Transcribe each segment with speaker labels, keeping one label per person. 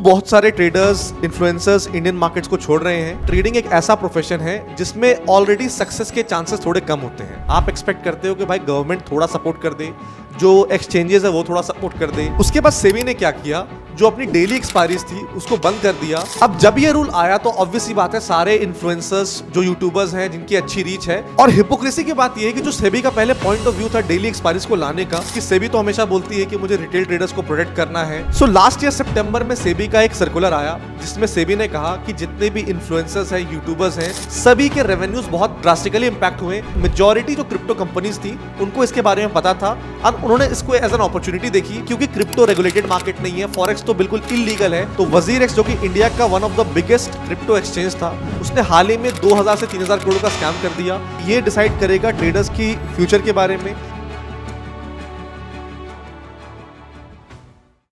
Speaker 1: बहुत सारे traders influencers Indian markets को छोड़ रहे हैं। ट्रेडिंग एक ऐसा प्रोफेशन है जिसमें ऑलरेडी सक्सेस के चांसेस थोड़े कम होते हैं। आप एक्सपेक्ट करते हो कि भाई गवर्नमेंट थोड़ा सपोर्ट कर दे, जो एक्सचेंजेस है वो थोड़ा सपोर्ट कर दे। उसके बाद सेबी ने क्या किया, जो अपनी डेली एक्सपायरीज थी उसको बंद कर दिया। अब जब ये रूल आया तो ऑब्वियस सी बात है सारे इन्फ्लुएंसर्स जो यूट्यूबर्स हैं जिनकी अच्छी रीच है, और हिपोक्रेसी की बात ये है कि जो सेबी का पहले पॉइंट ऑफ व्यू था डेली एक्सपायरीज को लाने का, कि सेबी तो हमेशा बोलती है कि मुझे रिटेल ट्रेडर्स को प्रोटेक्ट करना है। सो लास्ट ईयर सितंबर में सेबी का एक सर्कुलर आया जिसमें सेबी ने कहा कि जितने भी इन्फ्लुएंसर्स हैं, यूट्यूबर्स हैं, सभी के रेवेन्यूज बहुत ड्रास्टिकली इंपैक्ट हुए। मेजॉरिटी जो क्रिप्टो कंपनीज थी उनको इसके बारे में पता था और उन्होंने इसको एज एन अपॉर्चुनिटी देखी, क्योंकि क्रिप्टो रेगुलेटेड मार्केट नहीं है, फॉरेक्स तो बिल्कुल इलीगल है। तो वजीर जो कि इंडिया का one of the biggest crypto exchange था, उसने हाल ही में 2000 से 3000 करोड़ का स्कैम कर दिया। ये डिसाइड करेगा ट्रेडर्स की फ्यूचर के बारे में।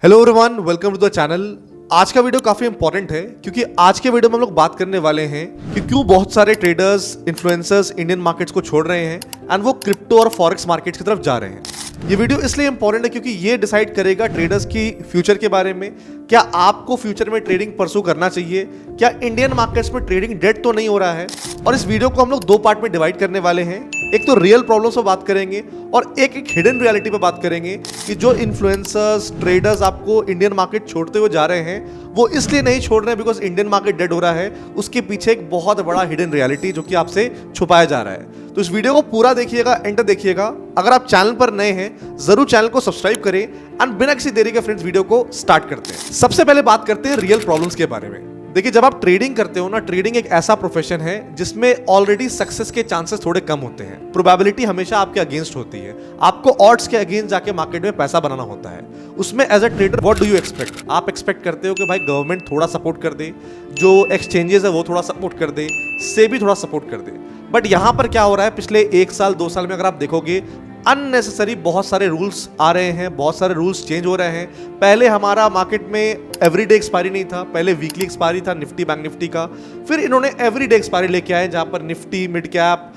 Speaker 1: Hello everyone, welcome to the channel. आज का वीडियो काफी इंपॉर्टेंट है क्योंकि आज के वीडियो में हम लोग बात करने वाले हैं कि क्यों बहुत सारे ट्रेडर्स इन्फ्लुएंसर्स इंडियन मार्केट्स को छोड़ रहे हैं एंड वो क्रिप्टो और फॉरेक्स मार्केट्स की तरफ जा रहे हैं। ये वीडियो इसलिए इंपॉर्टेंट है क्योंकि ये डिसाइड करेगा ट्रेडर्स की फ्यूचर के बारे में। क्या आपको फ्यूचर में ट्रेडिंग परसू करना चाहिए? क्या इंडियन मार्केट्स में ट्रेडिंग डेड तो नहीं हो रहा है? और इस वीडियो को हम लोग दो पार्ट में डिवाइड करने वाले हैं। एक तो रियल प्रॉब्लम्स पर बात करेंगे और एक हिडन रियलिटी पे बात करेंगे कि जो इन्फ्लुएंसर्स ट्रेडर्स आपको इंडियन मार्केट छोड़ते हुए जा रहे हैं वो इसलिए नहीं छोड़ रहे हैं बिकॉज इंडियन मार्केट डेड हो रहा है। उसके पीछे एक बहुत बड़ा हिडन रियलिटी जो कि आपसे छुपाया जा रहा है। तो इस वीडियो को पूरा देखिएगा, एंड देखिएगा। अगर आप चैनल पर नए हैं जरूर चैनल को सब्सक्राइब करें एंड बिना किसी देरी के फ्रेंड्स वीडियो को स्टार्ट करते हैं। सबसे पहले बात करते हैं रियल प्रॉब्लम्स के बारे में। देखिए, जब आप ट्रेडिंग करते हो ना, ट्रेडिंग एक ऐसा प्रोफेशन है जिसमें ऑलरेडी सक्सेस के चांसेस थोड़े कम होते हैं। प्रोबेबिलिटी हमेशा आपके अगेंस्ट होती है। आपको ऑड्स के अगेंस्ट जाके मार्केट में पैसा बनाना होता है। उसमें as a trader what do you expect? आप एक्सपेक्ट करते हो कि भाई गवर्नमेंट थोड़ा सपोर्ट कर दे, जो एक्सचेंजेस है वो थोड़ा सपोर्ट कर दे, सेबी थोड़ा सपोर्ट कर दे। बट यहां पर क्या हो रहा है, पिछले 1 साल 2 साल में अगर आप देखोगे अननेसेसरी बहुत सारे रूल्स आ रहे हैं, बहुत सारे रूल्स चेंज हो रहे हैं। पहले हमारा मार्केट में एवरीडे एक्सपायरी नहीं था, पहले वीकली एक्सपायरी था निफ्टी बैंक निफ्टी का। फिर इन्होंने एवरीडे एक्सपायरी लेके आए जहां पर Nifty, midcap,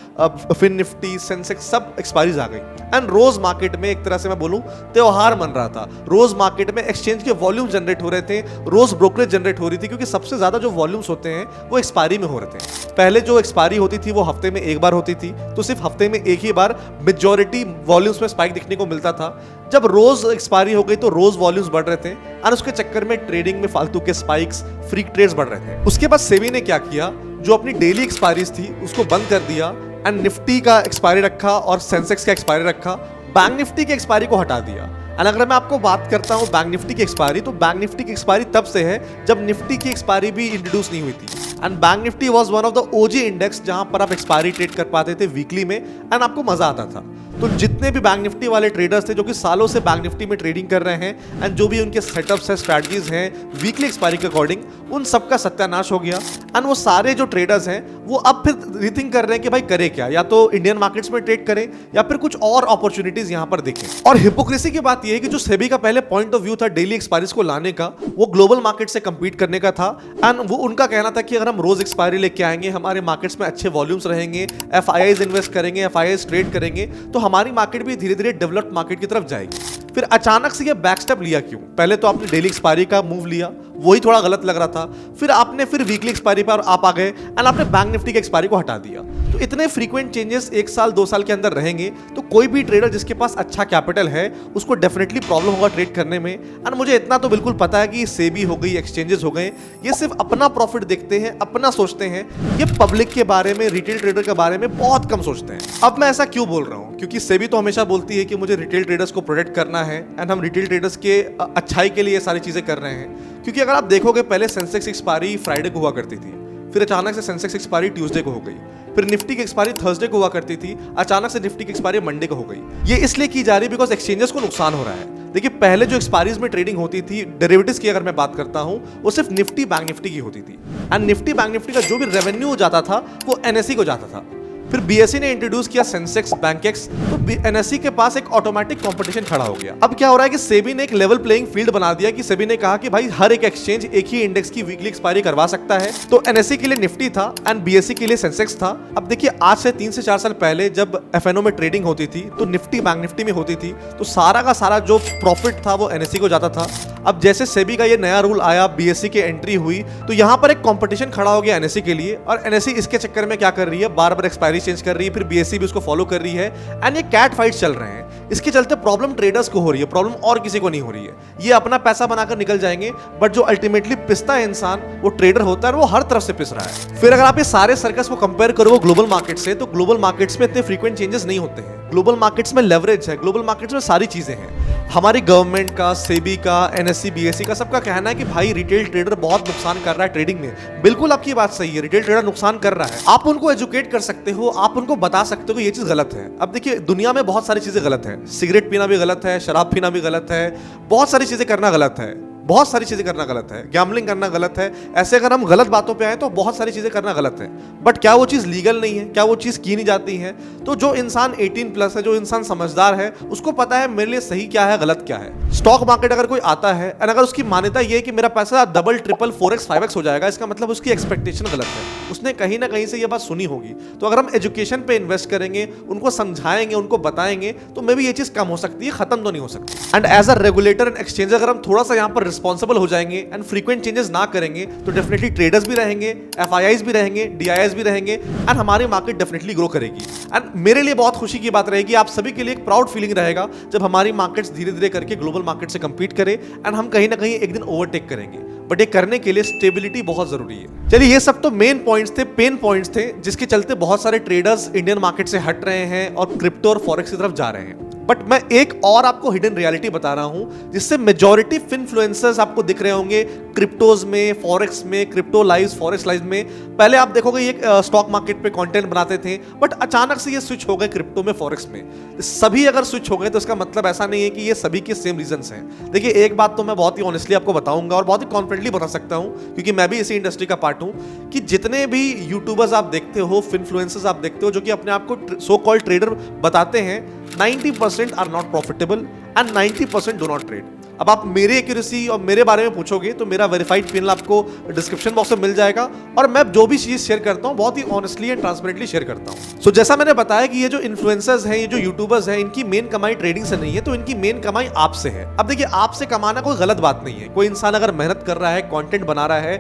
Speaker 1: fin Nifty, Sensex सब एक्सपायरीज आ गई। एंड रोज मार्केट में एक तरह से मैं बोलूं त्योहार मन रहा था। रोज मार्केट में एक्सचेंज के वॉल्यूम जनरेट हो रहे थे, रोज ब्रोकरेज जनरेट हो रही थी, क्योंकि सबसे ज्यादा जो वॉल्यूम्स होते हैं वो एक्सपायरी में हो रहे थे। पहले जो एक्सपायरी होती थी वो हफ्ते में एक बार होती थी, तो सिर्फ हफ्ते में एक ही बार मेजॉरिटी वॉल्यूम्स में स्पाइक दिखने को मिलता था। जब रोज एक्सपायरी हो गई तो रोज वॉल्यूम्स बढ़ रहे थे और उसके चक्कर में ट्रेडिंग में फालतू के स्पाइक्स, फ्रीक ट्रेड्स बढ़ रहे थे। उसके बाद सेबी ने क्या किया, जो अपनी डेली एक्सपायरीज थी उसको बंद कर दिया एंड निफ्टी का एक्सपायरी रखा और सेंसेक्स का एक्सपायरी रखा, बैंक निफ्टी की एक्सपायरी को हटा दिया। एंड अगर मैं आपको बात करता हूं बैंक निफ्टी की एक्सपायरी, तो बैंक निफ्टी की एक्सपायरी तब से है जब निफ्टी की एक्सपायरी भी इंट्रोड्यूस नहीं हुई थी। And bank Nifty was one of the OG index जहां पर आप एक्सपायरी ट्रेड कर पाते थे वीकली में एंड आपको मजा आता था। तो जितने भी बैंक निफ्टी वाले ट्रेडर्स थे जो कि सालों से बैंक निफ्टी में ट्रेडिंग कर रहे हैं एंड जो भी उनके सेटअप्स है, स्ट्रैटेजीज हैं वीकली एक्सपायरी के अकॉर्डिंग, उन सबका सत्यानाश हो गया। एंड वो सारे जो ट्रेडर्स हैं वो अब फिर रीथिंक कर रहे हैं कि भाई करें क्या, या तो इंडियन मार्केट्स में ट्रेड करें या फिर कुछ और अपॉर्चुनिटीज यहां पर देखें। और हिपोक्रेसी की बात यह है कि जो सेबी का पहले पॉइंट ऑफ व्यू था डेली एक्सपायरीज को लाने का, वो ग्लोबल मार्केट से कंपीट करने का था। एंड वो उनका कहना था कि अगर हम रोज एक्सपायरी लेके आएंगे, हमारे मार्केट्स में अच्छे वॉल्यूम्स रहेंगे, एफआईआईज इन्वेस्ट करेंगे, एफआईआईज ट्रेड करेंगे, तो हमारी मार्केट भी धीरे धीरे डेवलप्ड मार्केट की तरफ जाएगी। फिर अचानक से ये बैक स्टेप लिया क्यों? पहले तो आपने डेली एक्सपायरी का मूव लिया, वही थोड़ा गलत लग रहा था। फिर आपने वीकली एक्सपायरी पर आप आ गए एंड आपने बैंक निफ्टी की एक्सपायरी को हटा दिया। तो इतने फ्रीक्वेंट चेंजेस 1 साल 2 साल के अंदर रहेंगे तो कोई भी ट्रेडर जिसके पास अच्छा कैपिटल है उसको डेफिनेटली प्रॉब्लम होगा ट्रेड करने में। एंड मुझे इतना तो बिल्कुल पता है कि सेबी हो गई, एक्सचेंजेस हो गए, ये सिर्फ अपना प्रॉफिट देखते हैं, अपना सोचते हैं। ये पब्लिक के बारे में, रिटेल ट्रेडर के बारे में बहुत कम सोचते हैं। अब मैं ऐसा क्यों बोल रहा हूं? क्योंकि सेबी तो हमेशा बोलती है कि मुझे रिटेल ट्रेडर्स को प्रोटेक्ट करना है एंड हम रिटेल ट्रेडर्स के अच्छाई के लिए ये सारी चीजें कर रहे हैं। क्योंकि अगर आप देखोगे पहले सेंसेक्स एक्सपायरी फ्राइडे को हुआ करती थी, फिर अचानक से सेंसेक्स एक्सपायरी ट्यूसडे को हो गई, फिर निफ्टी की एक्सपायरी थर्सडे को हुआ करती थी, अचानक से निफ्टी की एक्सपायरी मंडे को हो गई। ये इसलिए की जा रही है बिकॉज एक्सचेंजेस को नुकसान हो रहा है। देखिए, पहले जो एक्सपायरीज में ट्रेडिंग होती थी, डेरिवेटिव्स की अगर मैं बात करता हूं, वो सिर्फ निफ्टी बैंक निफ्टी की होती थी। एंड निफ्टी बैंक निफ्टी का जो भी रेवेन्यू जाता था वो एनएसई को जाता था। फिर बीएसई ने इंट्रोड्यूस किया सेंसेक्स बैंकेक्स, तो एनएसई के पास एक ऑटोमेटिक कंपटीशन खड़ा हो गया। अब क्या हो रहा है कि सेबी ने एक लेवल प्लेइंग फील्ड बना दिया कि सेबी ने कहा कि भाई हर एक एक्सचेंज एक ही इंडेक्स की वीकली एक्सपायरी करवा सकता है। तो एनएसई के लिए निफ्टी था एंड बीएसई के लिए सेंसेक्स था। अब देखिए आज से 3 से 4 साल पहले जब एफएनओ में ट्रेडिंग होती थी तो निफ्टी बैंक निफ्टी में होती थी, तो सारा का सारा जो प्रॉफिट था वो एनएसई को जाता था। अब जैसे सेबी का ये नया रूल आया, बीएसई की एंट्री हुई, तो यहाँ पर एक कंपटीशन खड़ा हो गया एनएसई के लिए, और एनएसई इसके चक्कर में क्या कर रही है, बार बार एक्सपायरी चेंज कर रही है, फिर बीएसई भी उसको फॉलो कर रही है एंड ये कैट फाइट्स चल रहे हैं। इसके चलते प्रॉब्लम ट्रेडर्स को हो रही है, प्रॉब्लम और किसी को नहीं हो रही है। ये अपना पैसा बनाकर निकल जाएंगे, बट जो अल्टीमेटली पिसता है इंसान, वो ट्रेडर होता है, वो हर तरफ से पिस रहा है। फिर अगर आप ये सारे सर्कस को कंपेयर करो ग्लोबल मार्केट से, तो ग्लोबल मार्केट्स में इतने फ्रीक्वेंट चेंजेस नहीं होते हैं। ग्लोबल मार्केट्स में लेवरेज है, ग्लोबल मार्केट्स में सारी चीजें हैं। हमारी गवर्नमेंट का, सेबी का, एनएससी, बीएसई का सबका कहना है कि भाई रिटेल ट्रेडर बहुत नुकसान कर रहा है ट्रेडिंग में। बिल्कुल आपकी बात सही है, रिटेल ट्रेडर नुकसान कर रहा है। आप उनको एजुकेट कर सकते हो, आप उनको बता सकते हो कि ये चीज गलत है। अब देखिए दुनिया में बहुत सारी चीजें गलत है, सिगरेट पीना भी गलत है, शराब पीना भी गलत है, बहुत सारी चीजें करना गलत है, बहुत सारी चीजें करना गलत है, गैम्बलिंग करना गलत है। ऐसे अगर हम गलत बातों पे आए तो बहुत सारी चीजें करना गलत है, बट क्या वो चीज लीगल नहीं है, क्या वो चीज की नहीं जाती है? तो जो इंसान 18+ है, जो इंसान समझदार है, उसको पता है मेरे लिए सही क्या है, गलत क्या है। स्टॉक मार्केट अगर कोई आता है और अगर उसकी मान्यता ये है कि मेरा पैसा डबल, ट्रिपल, 4x, 5x हो जाएगा, इसका मतलब उसकी एक्सपेक्टेशन गलत है। उसने कहीं ना कहीं से ये बात सुनी होगी। तो अगर हम एजुकेशन पे इन्वेस्ट करेंगे, उनको समझाएंगे, उनको बताएंगे, तो मे भी ये चीज कम हो सकती है, खत्म तो नहीं हो सकती। And as a regulator and exchange अगर हम थोड़ा सा यहाँ पर रिस्पॉन्सिबल हो जाएंगे एंड फ्रीक्वेंट चेंजेस ना करेंगे, तो डेफिनेटली ट्रेडर्स भी रहेंगे, एफआईआईज भी रहेंगे, डीआईएस भी रहेंगे एंड हमारी मार्केट डेफिनेटली ग्रो करेगी। एंड मेरे लिए बहुत खुशी की बात रहेगी, आप सभी के लिए एक प्राउड फीलिंग रहेगा जब हमारी मार्केट्स धीरे धीरे करके ग्लोबल मार्केट से कंपीट करे एंड हम कहीं ना कहीं एक दिन ओवरटेक करेंगे। बट ये करने के लिए स्टेबिलिटी बहुत जरूरी है। चलिए ये सब तो मेन पॉइंट्स थे, पेन पॉइंट्स थे, जिसके चलते बहुत सारे ट्रेडर्स इंडियन मार्केट से हट रहे हैं और क्रिप्टो और फॉरेक्स की तरफ जा रहे हैं। बट मैं एक और आपको हिडन रियलिटी बता रहा हूं, जिससे मेजॉरिटी इन्फ्लुएंसर्स आपको दिख रहे होंगे क्रिप्टोज में, फॉरेक्स में, क्रिप्टो लाइव्स, फॉरेक्स लाइव्स में। पहले आप देखोगे ये स्टॉक मार्केट पे कंटेंट बनाते थे, बट अचानक से ये स्विच हो गए क्रिप्टो में, फॉरेक्स में। सभी अगर स्विच हो गए तो इसका मतलब ऐसा नहीं है कि ये सभी के सेम रीजंस हैं। देखिए एक बात तो मैं बहुत ही ऑनेस्टली आपको बताऊंगा और बहुत ही कॉन्फिडेंटली बता सकता हूं, क्योंकि मैं भी इसी इंडस्ट्री का पार्ट हूं, कि जितने भी यूट्यूबर्स आप देखते हो, इन्फ्लुएंसर्स आप देखते हो, जो कि अपने आप को सो कॉल्ड ट्रेडर बताते हैं, 90% are not profitable and 90% do not trade. अब आप मेरी एक्यूरेसी और मेरे बारे में पूछोगे तो मेरा वेरीफाइड पैनल आपको डिस्क्रिप्शन बॉक्स में मिल जाएगा, और मैं जो भी चीज शेयर करता हूं बहुत ही ऑनेस्टली एंड ट्रांसपेरेंटली शेयर करता हूं। सो जैसा मैंने बताया कि ये जो इन्फ्लुएंसर्स हैं, ये जो यूट्यूबर्स हैं, इनकी मेन कमाई ट्रेडिंग से नहीं है, तो इनकी मेन कमाई आपसे है। अब देखिए आपसे कमाना कोई गलत बात नहीं है। कोई इंसान अगर मेहनत कर रहा है, कंटेंट बना रहा है,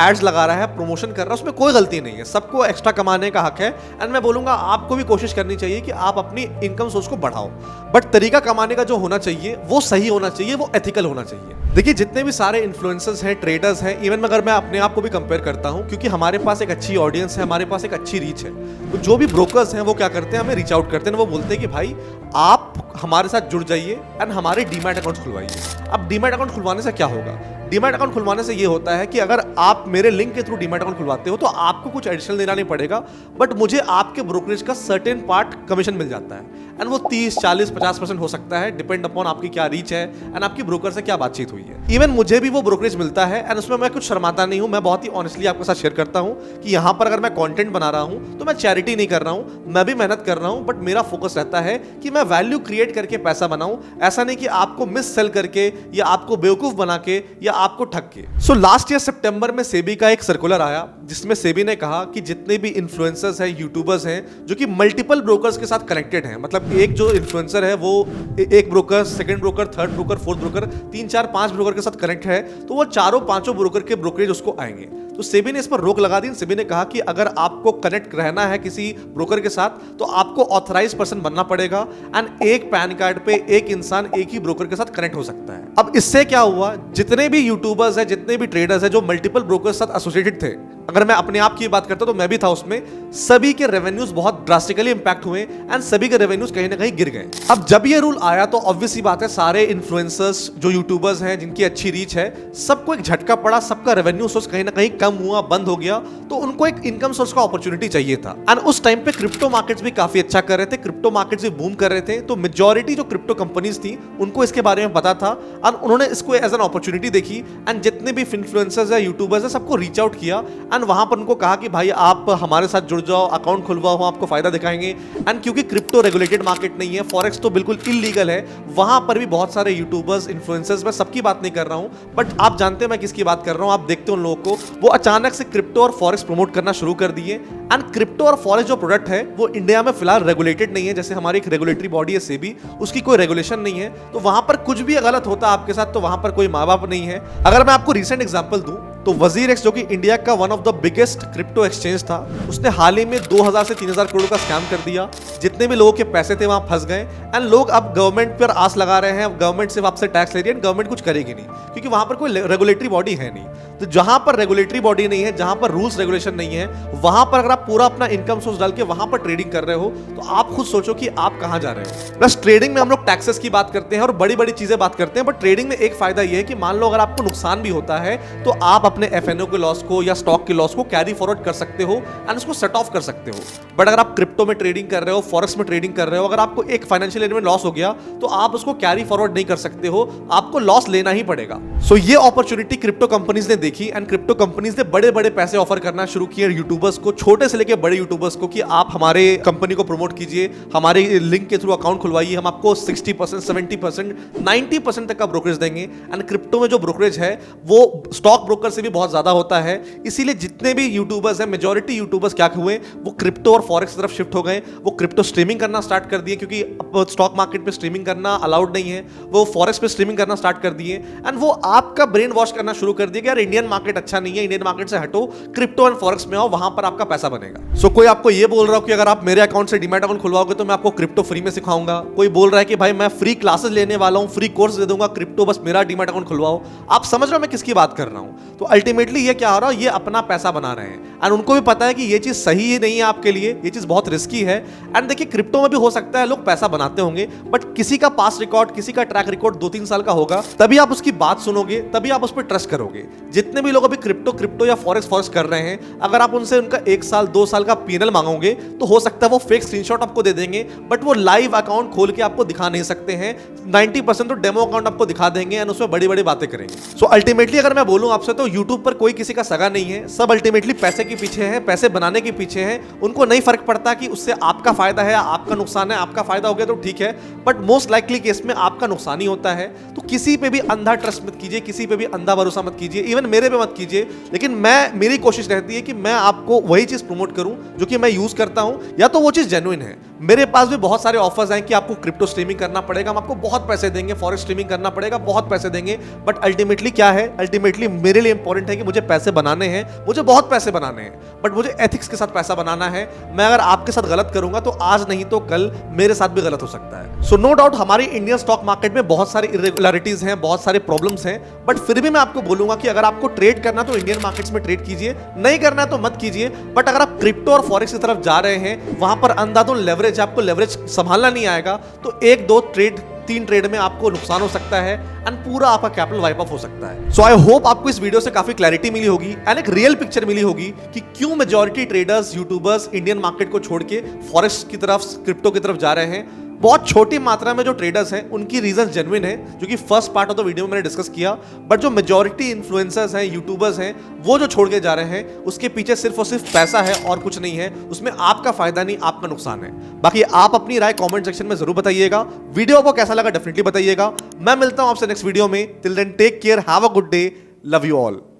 Speaker 1: एड्स लगा रहा है, प्रमोशन कर रहा है, उसमें कोई गलती नहीं है। सबको एक्स्ट्रा कमाने का हक है एंड मैं बोलूंगा आपको भी कोशिश करनी चाहिए कि आप अपनी इनकम सोर्स को बढ़ाओ, बट तरीका कमाने का जो होना चाहिए वो सही होना चाहिए, वो एथिकल होना चाहिए। देखिए जितने भी सारे इन्फ्लुएंसर्स हैं, ट्रेडर्स हैं, इवन अगर मैं अपने आप को भी कंपेयर करता हूं, क्योंकि हमारे पास एक अच्छी ऑडियंस है, हमारे पास एक अच्छी रीच है, तो जो भी ब्रोकर्स हैं वो क्या करते हैं, हमें रीच आउट करते हैं, वो बोलते हैं कि भाई आप हमारे साथ जुड़ जाइए एंड हमारे डीमैट अकाउंट खुलवाइए। अब डीमैट अकाउंट खुलवाने से क्या होगा? डीमैट अकाउंट खुलवाने से ये होता है कि अगर आप मेरे लिंक के थ्रू डीमैट अकाउंट खुलवाते हो तो आपको कुछ एडिशनल देना नहीं पड़ेगा, बट मुझे आपके ब्रोकरेज का सर्टेन पार्ट कमीशन मिल जाता है एंड वो 30, 40, 50% हो सकता है, डिपेंड अपॉन आपकी क्या रीच है एंड आपकी ब्रोकर से क्या बातचीत हुई है। इवन मुझे भी वो ब्रोकरेज मिलता है एंड उसमें मैं कुछ शर्माता नहीं हूं, मैं बहुत ही ऑनेस्टली आपके साथ शेयर करता हूं कि यहां पर अगर मैं कंटेंट बना रहा हूं तो मैं चैरिटी नहीं कर रहा हूं, मैं भी मेहनत कर रहा हूं, बट मेरा फोकस रहता है कि मैं वैल्यू क्रिएट करके पैसा बनाऊं, ऐसा नहीं कि आपको मिस सेल करके या आपको बेवकूफ बना के या आपको ठग के। सो लास्ट ईयर सितंबर में सेबी का एक सर्कुलर आया, जिसमें सेबी ने कहा कि जितने भी इन्फ्लुएंसर्स हैं, यूट्यूबर्स हैं, जो कि मल्टीपल ब्रोकर्स के साथ कनेक्टेड हैं, मतलब एक जो इन्फ्लुएंसर है वो एक broker, second broker, third broker, fourth broker, 3, 4, 5 broker के साथ कनेक्ट है, तो वो चारों पांचों ब्रोकर के ब्रोकरेज उसको आएंगे। तो सेबी ने इस पर रोक लगा दी। सेबी ने कहा कि अगर आपको कनेक्ट रहना है किसी ब्रोकर के साथ तो आपको ऑथराइज पर्सन बनना पड़ेगा एंड एक पैन कार्ड पे एक इंसान एक ही ब्रोकर के साथ कनेक्ट हो सकता है। अब इससे क्या हुआ, जितने भी यूट्यूबर्स हैं, जितने भी ट्रेडर्स हैं जो मल्टीपल ब्रोकर्स साथ एसोसिएटेड थे, अगर मैं अपने आप की बात करता तो मैं भी था उसमें, सभी के रेवेन्यूज बहुत ड्रास्टिकली इंपैक्ट हुए एंड सभी के रेवेन्यूज कहीं ना कहीं गिर गए। अब जब ये रूल आया तो ऑब्वियस ही बात है सारे इन्फ्लुएंसर्स जो यूट्यूबर्स हैं, जिनकी अच्छी रीच है, सबको एक झटका पड़ा, सबका रेवेन्यू सोर्स कहीं ना कहीं कम हुआ, बंद हो गया, तो उनको एक इनकम सोर्स का अपॉर्चुनिटी चाहिए था। एंड उस टाइम पे क्रिप्टो मार्केट्स भी काफी अच्छा कर रहे थे, क्रिप्टो मार्केट्स भी बूम कर रहे थे, तो मेजॉरिटी जो क्रिप्टो कंपनीज थी उनको इसके बारे में पता था और उन्होंने इसको एज एन अपॉर्चुनिटी देखी एंड जितने भी इन्फ्लुएंसर्स है, यूट्यूबर्स है, सबको रीच आउट किया एंड वहां पर उनको कहा कि भाई आप हमारे साथ जुड़ जाओ, अकाउंट खुलवाओ, हम आपको फायदा दिखाएंगे। एंड क्योंकि क्रिप्टो रेगुलेटेड मार्केट नहीं है, फॉरेक्स तो बिल्कुल इलीगल है, वहां पर भी बहुत सारे यूट्यूबर्स, इन्फ्लुएंसर्स, मैं सबकी बात नहीं कर रहा हूं, बट आप जानते हैं मैं किसकी बात कर रहा हूं। आप देखते हो उन लोगों को, वो अचानक से क्रिप्टो और फॉरेक्स प्रमोट करना शुरू कर दिए। एंड क्रिप्टो और फॉरेक्स जो प्रोडक्ट है वो इंडिया में फिलहाल रेगुलेटेड नहीं है, जैसे हमारी एक रेगुलेटरी बॉडी है सेबी, उसकी कोई रेगुलेशन नहीं है, तो वहां पर कुछ भी गलत होता आपके साथ तो वहां पर कोई माँ बाप नहीं है। अगर मैं आपको रिसेंट एग्जांपल दूं तो वजीर जो कि इंडिया का one of the biggest crypto exchange था, उसने हाल ही में 2000 से 3000 करोड़ का स्कैम कर दिया। जितने भी लोगों के पैसे थे वहां फंस गए। एंड लोग अब गवर्नमेंट पर आस लगा रहे हैं, गवर्नमेंट सिर्फ आपसे टैक्स ले रही है, गवर्नमेंट कुछ करेगी नहीं, क्योंकि वहां पर कोई रेगुलेटरी बॉडी है नहीं। तो जहां पर रेगुलेटरी बॉडी नहीं है, जहां पर रूल्स रेगुलेशन नहीं है, वहां पर अगर आप पूरा अपना इनकम सोर्स डाल के वहां पर ट्रेडिंग कर रहे हो तो आप खुद सोचो कि आप कहां जा रहे हो। प्लस ट्रेडिंग में हम लोग टैक्सेस की बात करते हैं और बड़ी बड़ी चीजें बात करते हैं, बट ट्रेडिंग में एक फायदा यह है कि मान लो अगर आपको नुकसान भी होता है तो आप अपने एफएनओ के लॉस को या स्टॉक के लॉस को कैरी फॉरवर्ड कर सकते हो एंड उसको सेट ऑफ कर सकते हो। बट अगर आप क्रिप्टो में ट्रेडिंग कर रहे हो, फॉरेक्स में ट्रेडिंग कर रहे हो, अगर आपको एक फाइनेंशियल ईयर में लॉस हो गया तो आप उसको कैरी फॉरवर्ड नहीं कर सकते हो, आपको लॉस लेना ही पड़ेगा। सो ये अपॉर्चुनिटी क्रिप्टो कंपनीज ने देखी एंड क्रिप्टो कंपनीज ने बड़े बड़े पैसे ऑफर करना शुरू किए यूट्यूबर्स को, छोटे से लेकर बड़े यूट्यूबर्स को, कि आप हमारे कंपनी को प्रमोट कीजिए, हमारे लिंक के थ्रू अकाउंट खुलवाइए, हम आपको 60%, 70%, 90% तक का ब्रोकरेज देंगे। एंड क्रिप्टो में जो ब्रोकरेज है वो स्टॉक ब्रोकर से भी बहुत ज्यादा होता है, इसीलिए जितने भी यूट्यूबर्स हैं, मेजॉरिटी यूट्यूबर्स क्या हुए, वो क्रिप्टो और फॉरेक्स की तरफ शिफ्ट हो गए। वो क्रिप्टो स्ट्रीमिंग करना स्टार्ट कर दिए, क्योंकि अब स्टॉक मार्केट पे स्ट्रीमिंग करना अलाउड नहीं है, वो फॉरेक्स पे स्ट्रीमिंग करना स्टार्ट कर दिए। एंड वो आपका ब्रेन वॉश करना शुरू कर दिया कि यार इंडियन मार्केट अच्छा नहीं है, इंडियन मार्केट से हटो, क्रिप्टो एंड फॉरेक्स में आओ, वहां पर आपका पैसा बनेगा। सो कोई आपको ये बोल रहा हो कि अगर आप मेरे अकाउंट से डीमैट अकाउंट खुलवाओगे तो मैं आपको क्रिप्टो फ्री में सिखाऊंगा। कोई बोल रहा है कि भाई मैं फ्री क्लासेस लेने वाला हूं, फ्री कोर्स दे दूंगा क्रिप्टो, बस मेरा डीमैट अकाउंट खुलवाओ। आप समझ रहे हो मैं किसकी बात कर रहा हूं। तो अल्टीमेटली ये क्या हो रहा है, ये अपना पैसा बना रहे हैं एंड उनको भी पता है कि ये चीज सही ही नहीं है आपके लिए, ये चीज बहुत रिस्की है। एंड देखिए क्रिप्टो में भी हो सकता है लोग पैसा बनाते होंगे, बट किसी का पास रिकॉर्ड, किसी का ट्रैक रिकॉर्ड 2-3 साल का होगा, तभी आप उसकी बात सुनोगे, तभी आप उस पर ट्रस्ट करोगे। जितने भी लोग अभी क्रिप्टो या फॉरेक्स कर रहे हैं, अगर आप उनसे उनका 1 साल 2 साल का पीएनएल मांगोगे तो हो सकता है वो फेक स्क्रीनशॉट आपको दे देंगे, बट वो लाइव अकाउंट खोल के आपको दिखा नहीं सकते हैं। 90% तो डेमो अकाउंट आपको दिखा देंगे एंड उसमें बड़ी बड़ी बातें करेंगे। सो अल्टीमेटली अगर मैं बोलूं आपसे तो यूट्यूब पर कोई किसी का सगा नहीं है, सब अल्टीमेटली पैसे के पीछे है, पैसे बनाने के पीछे है। उनको नहीं फर्क पड़ता कि उससे आपका फायदा है, आपका नुकसान है। आपका फायदा हो गया तो ठीक है, बट मोस्ट लाइकली केस में आपका नुकसान ही होता है। तो किसी पे भी अंधा ट्रस्ट मत कीजिए, किसी पे भी अंधा भरोसा मत कीजिए, इवन मेरे पे मत कीजिए। लेकिन मेरी कोशिश रहती है कि मैं आपको वही चीज प्रमोट करूं जो कि मैं यूज करता हूं, या तो वो चीज जेन्युइन है। मेरे पास भी बहुत सारे ऑफर्स हैं कि आपको क्रिप्टो स्ट्रीमिंग करना पड़ेगा, हम आपको बहुत पैसे देंगे, फॉरेक्स स्ट्रीमिंग करना पड़ेगा, बहुत पैसे देंगे, बट अल्टीमेटली क्या है, अल्टीमेटली मेरे लिए इंपॉर्टेंट है कि मुझे पैसे बनाने हैं, मुझे बहुत पैसे बनाने हैं, बट मुझे एथिक्स के साथ पैसा बनाना है। मैं अगर आपके साथ गलत करूंगा तो आज नहीं तो कल मेरे साथ भी गलत हो सकता है। सो नो डाउट हमारी इंडियन स्टॉक मार्केट में बहुत सारी इरेगुलरिटीज हैं, बहुत सारे प्रॉब्लम्स हैं, बट फिर भी मैं आपको बोलूंगा कि अगर आपको ट्रेड करना तो इंडियन मार्केट्स में ट्रेड कीजिए, नहीं करना तो मत कीजिए। बट अगर आप क्रिप्टो और फॉरेक्स की तरफ जा रहे हैं, वहां पर अंधाधुंध लेवरेज, आपको लेवरेज संभालना नहीं आएगा तो 1-2 ट्रेड 3 ट्रेड में आपको नुकसान हो सकता है एंड पूरा आपका कैपिटल वाइप ऑफ हो सकता है। सो आई होप आपको इस वीडियो से काफी क्लैरिटी मिली होगी एंड एक रियल पिक्चर मिली होगी कि क्यों majority traders, YouTubers Indian market को छोड़ के फॉरेक्स की तरफ, क्रिप्टो की तरफ जा रहे हैं। बहुत छोटी मात्रा में जो ट्रेडर्स हैं उनकी रीजन जेन्युइन है, जो कि first part of the video में मैंने डिस्कस किया, बट जो मेजॉरिटी इन्फ्लुएंसर्स हैं, यूट्यूबर्स हैं, वो जो छोड़ के जा रहे हैं उसके पीछे सिर्फ और सिर्फ पैसा है और कुछ नहीं है। उसमें आपका फायदा नहीं, आपका नुकसान है। बाकी आप अपनी राय कमेंट सेक्शन में जरूर बताइएगा। वीडियो आपको कैसा लगा डेफिनेटली बताइएगा। मैं मिलता हूं आपसे नेक्स्ट वीडियो में। Till then take care, have a good day, love you all.